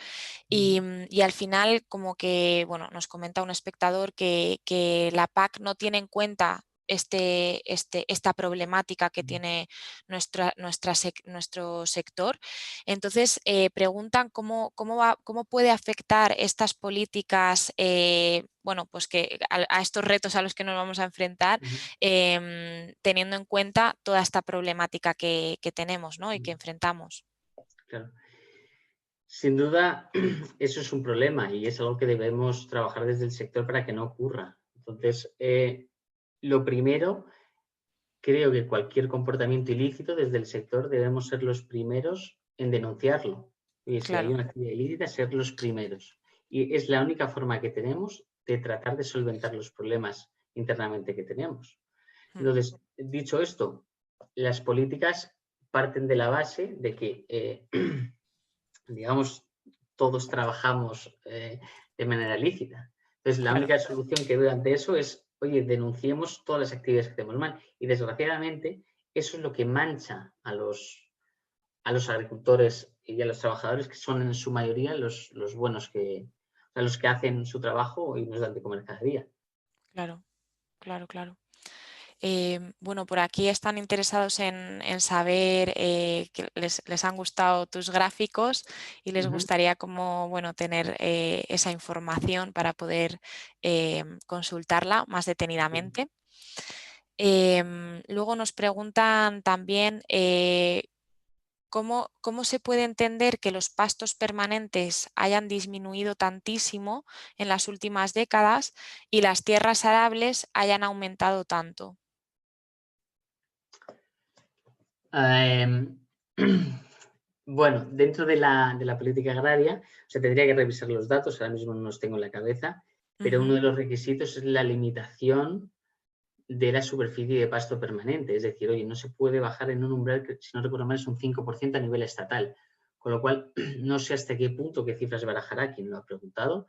y al final como que, bueno, nos comenta un espectador que la PAC no tiene en cuenta esta problemática que tiene nuestro sector. Entonces, preguntan cómo puede afectar estas políticas, bueno, pues que a estos retos a los que nos vamos a enfrentar, teniendo en cuenta toda esta problemática que tenemos, ¿no? Y que enfrentamos. Claro. Sin duda, eso es un problema y es algo que debemos trabajar desde el sector para que no ocurra. Entonces, lo primero, creo que cualquier comportamiento ilícito desde el sector debemos ser los primeros en denunciarlo. Y si hay una actividad ilícita, ser los primeros. Y es la única forma que tenemos de tratar de solventar los problemas internamente que tenemos. Entonces, dicho esto, las políticas parten de la base de que, digamos, todos trabajamos de manera lícita. Entonces, la única solución que veo ante eso es, oye, denunciemos todas las actividades que hacemos mal. Y desgraciadamente, eso es lo que mancha a los agricultores y a los trabajadores, que son en su mayoría los buenos que... a los que hacen su trabajo y nos dan de comer cada día. Claro, claro, claro. Bueno, por aquí están interesados en saber que les han gustado tus gráficos y les gustaría como, bueno, tener esa información para poder consultarla más detenidamente. Luego nos preguntan también ¿cómo se puede entender que los pastos permanentes hayan disminuido tantísimo en las últimas décadas y las tierras arables hayan aumentado tanto? Bueno, dentro de la política agraria, o sea, tendría que revisar los datos, ahora mismo no los tengo en la cabeza, pero uno de los requisitos es la limitación de la superficie de pasto permanente. Es decir, oye, no se puede bajar en un umbral que, si no recuerdo mal, es un 5% a nivel estatal. Con lo cual, no sé hasta qué punto, qué cifras barajará quien lo ha preguntado,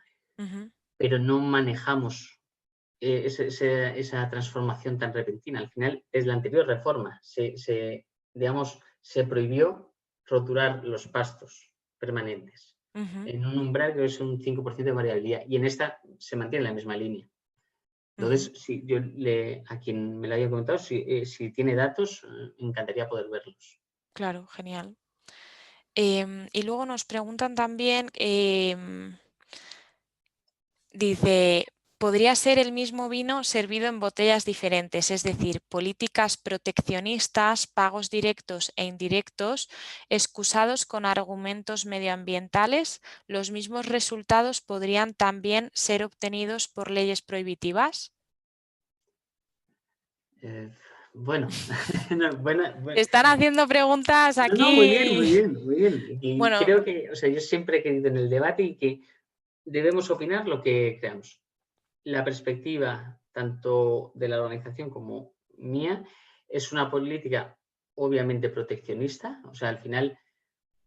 pero no manejamos esa transformación tan repentina. Al final, desde la anterior reforma, digamos, se prohibió roturar los pastos permanentes en un umbral que es un 5% de variabilidad, y en esta se mantiene la misma línea. Entonces, si yo a quien me lo haya comentado, si tiene datos, encantaría poder verlos. Claro, genial. Y luego nos preguntan también, dice, ¿podría ser el mismo vino servido en botellas diferentes? Es decir, políticas proteccionistas, pagos directos e indirectos, excusados con argumentos medioambientales, ¿los mismos resultados podrían también ser obtenidos por leyes prohibitivas? Bueno, Están haciendo preguntas no, muy bien, muy aquí. bien, muy bien. Y Bueno, creo que, o sea, yo siempre he creído en el debate y que debemos opinar lo que creamos. La perspectiva tanto de la organización como mía es una política obviamente proteccionista, o sea, al final,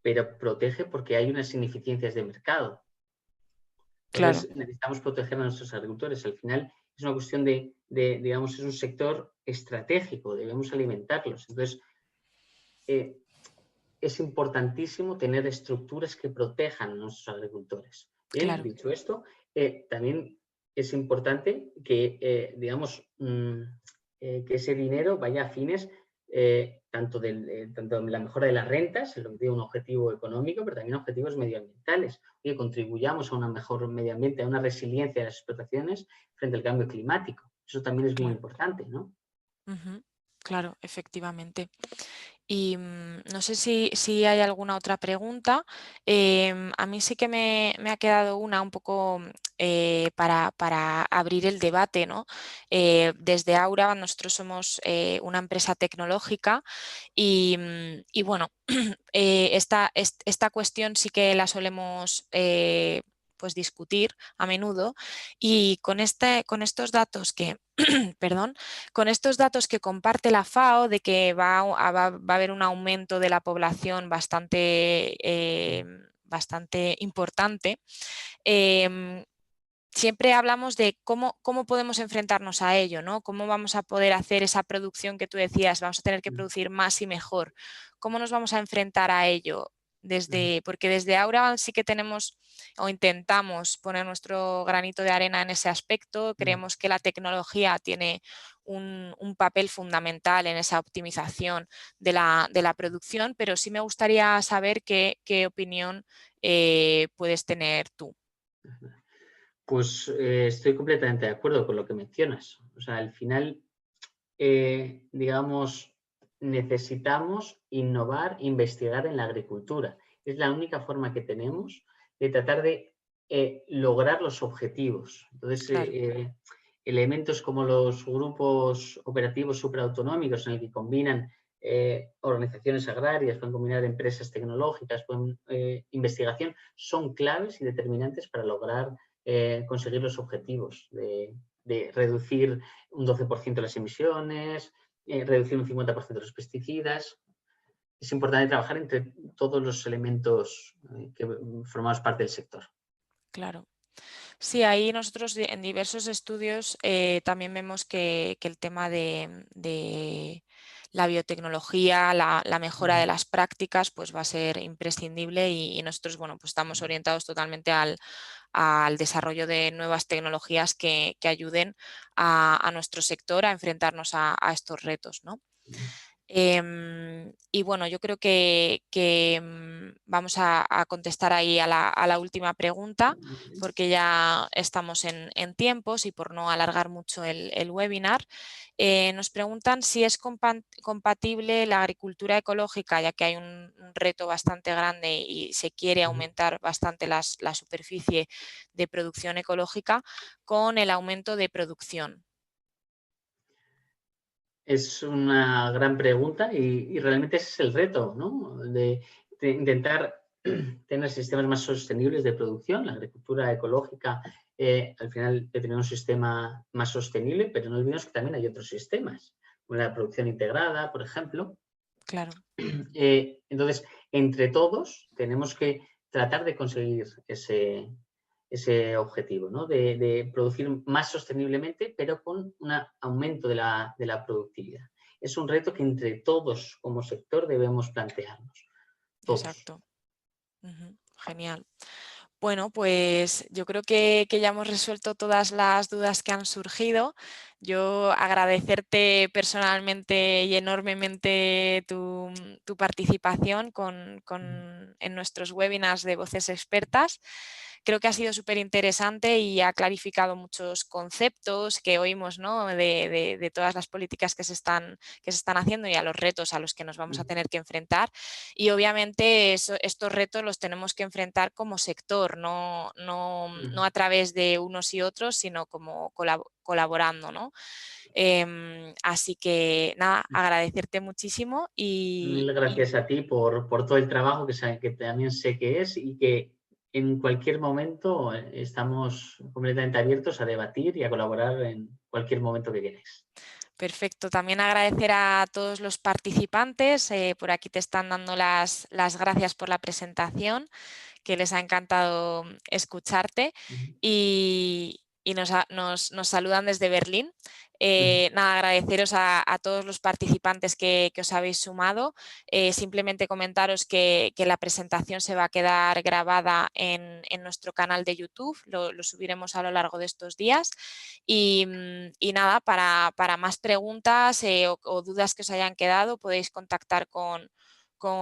pero protege porque hay unas ineficiencias de mercado. claro, Entonces, necesitamos proteger a nuestros agricultores. Al final, es una cuestión digamos, es un sector estratégico, debemos alimentarlos. Entonces, es importantísimo tener estructuras que protejan a nuestros agricultores. Bien, claro. dicho esto, también es importante que, digamos, que ese dinero vaya a fines tanto de la mejora de las rentas, lo que tiene un objetivo económico, pero también objetivos medioambientales. Oye, contribuyamos a un mejor medio ambiente, a una resiliencia de las explotaciones frente al cambio climático. Eso también es muy Claro. importante, ¿no? Claro, efectivamente. Y no sé si hay alguna otra pregunta. A mí sí que me ha quedado una un poco para abrir el debate, ¿no? Desde Aura nosotros somos una empresa tecnológica y bueno, esta cuestión sí que la solemos pues discutir a menudo y con estos datos que, perdón, con estos datos que comparte la FAO de que va a haber un aumento de la población bastante importante, siempre hablamos de cómo podemos enfrentarnos a ello, ¿no? Cómo vamos a poder hacer esa producción que tú decías, vamos a tener que producir más y mejor. ¿Cómo nos vamos a enfrentar a ello? Porque desde Aura sí que tenemos o intentamos poner nuestro granito de arena en ese aspecto. Creemos que la tecnología tiene un papel fundamental en esa optimización de la producción, pero sí me gustaría saber qué opinión puedes tener tú. Pues estoy completamente de acuerdo con lo que mencionas. O sea, al final, digamos, necesitamos innovar, investigar en la agricultura. Es la única forma que tenemos de tratar de lograr los objetivos. Entonces, Claro, elementos como los grupos operativos superautonómicos en el que combinan organizaciones agrarias, pueden combinar empresas tecnológicas, investigación, son claves y determinantes para lograr conseguir los objetivos de reducir un 12% las emisiones, reducir un 50% los pesticidas. Es importante trabajar entre todos los elementos que formamos parte del sector. claro. Sí, ahí nosotros en diversos estudios también vemos que el tema de la biotecnología, la mejora de las prácticas, pues va a ser imprescindible y nosotros, bueno, pues estamos orientados totalmente al desarrollo de nuevas tecnologías que ayuden a nuestro sector a enfrentarnos a estos retos, ¿no? Y bueno, yo creo que vamos a contestar ahí a la última pregunta, porque ya estamos en tiempos y por no alargar mucho el webinar. Nos preguntan si es compatible la agricultura ecológica, ya que hay un reto bastante grande y se quiere aumentar bastante la superficie de producción ecológica, con el aumento de producción. Es una gran pregunta y realmente ese es el reto, ¿no? De intentar tener sistemas más sostenibles de producción. La agricultura ecológica, al final, de tener un sistema más sostenible, pero no olvidemos que también hay otros sistemas, como la producción integrada, por ejemplo. Claro. Entonces, entre todos, tenemos que tratar de conseguir ese objetivo, ¿no? De producir más sosteniblemente, pero con un aumento de la productividad. Es un reto que entre todos como sector debemos plantearnos. Todos. Exacto. Genial. Bueno, pues yo creo que ya hemos resuelto todas las dudas que han surgido. Yo agradecerte personalmente y enormemente tu participación en nuestros webinars de Voces Expertas. Creo que ha sido súper interesante y ha clarificado muchos conceptos que oímos, ¿no? de todas las políticas que se están haciendo y a los retos a los que nos vamos a tener que enfrentar. Y obviamente estos retos los tenemos que enfrentar como sector, no a través de unos y otros, sino como colaborando, ¿no? Así que nada, agradecerte muchísimo Mil gracias a ti por todo el trabajo que también sé que es y que en cualquier momento estamos completamente abiertos a debatir y a colaborar en cualquier momento que queráis. Perfecto, también agradecer a todos los participantes, por aquí te están dando las gracias por la presentación, que les ha encantado escucharte y nos saludan desde Berlín. Nada, agradeceros a todos los participantes que os habéis sumado. Simplemente comentaros que la presentación se va a quedar grabada en nuestro canal de YouTube, lo subiremos a lo largo de estos días. Y nada, para más preguntas o dudas que os hayan quedado, podéis contactar con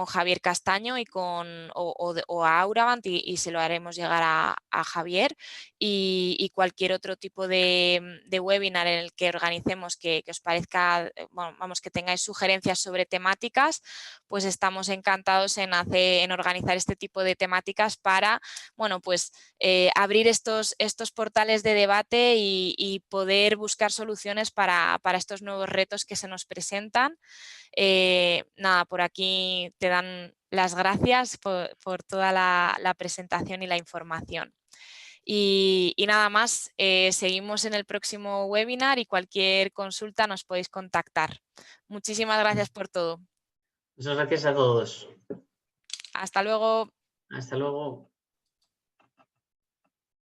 Javier Castaño o a Auravant y se lo haremos llegar a Javier, y cualquier otro tipo de webinar en el que organicemos que os parezca, bueno, vamos, que tengáis sugerencias sobre temáticas, pues estamos encantados en organizar este tipo de temáticas para, bueno, pues abrir estos portales de debate y poder buscar soluciones para estos nuevos retos que se nos presentan. Nada, por aquí te dan las gracias por toda la presentación y la información. Y nada más, seguimos en el próximo webinar y cualquier consulta nos podéis contactar. Muchísimas gracias por todo. Muchas gracias a todos. Hasta luego. Hasta luego.